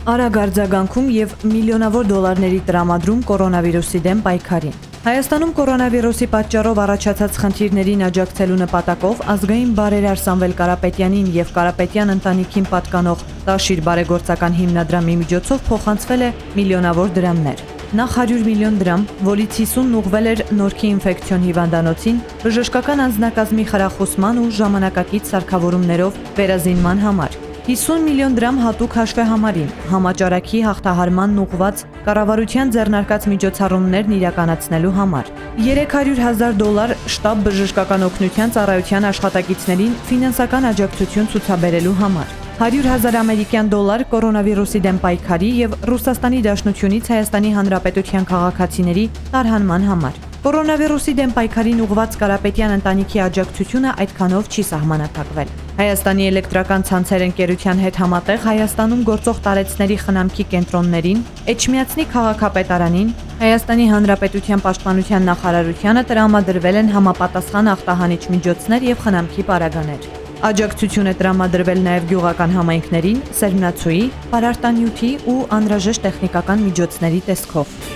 Արագ արձագանքում եւ միլիոնավոր դոլարների տրամադրում կորոնավիրուսի դեմ պայքարին։ Հայաստանում կորոնավիրուսի պատճառով առաջացած խնդիրներին աջակցելու նպատակով ազգային բարերար Սամվել Կարապետյանին եւ Կարապետյան ընտանիքին պատկանող Տաշիր բարեգործական հիմնադրամի միջոցով փոխանցվել է միլիոնավոր դրամներ։ Նախ 100 միլիոն դրամ, որից 50-ն ուղղվել էր Նորքի ինֆեկցիոն հիվանդանոցին, բժշկական անձնակազմի խրախուսման ու ժամանակակից սարքավորումներով վերազինման համար։ 50 միլիոն դրամ հատուկ հաշվեհամարին, համաճարակի հաղթահարմանն ուղղված կառավարության ձեռնարկած միջոցառումներն իրականացնելու համար։ $300,000 շտաբ բժշկական օգնության ծառայության աշխատակիցներին ֆինանսական աջակցություն ցուցաբերելու համար։ $100,000 ամերիկյան կորոնավիրուսի դեմ պայքարի եւ Ռուսաստանի Դաշնությունից Հայաստանի Հանրապետության քաղաքացիների տարհանման համար։ Կորոնավիրուսի դեմ պայքարին ուղղված Կարապետյան ընտանիքի աջակցությունը այդքանով չի սահմանափակվել։ Հայաստանի էլեկտրական ցանցեր ընկերության հետ համատեղ Հայաստանում գործող տարեցների խնամքի կենտրոններին, Էջմիածնի քաղաքապետարանին, Հայաստանի Հանրապետության պաշտպանության նախարարությանը տրամադրվել են համապատասխան ախտահանիչ միջոցներ եւ խնամքի պարագաներ։ Աջակցություն է տրամադրվել նաև գյուղական համայնքներին, սերմնացուի, պարարտանյութի ու անհրաժեշտ տեխնիկական միջոցների տեսքով։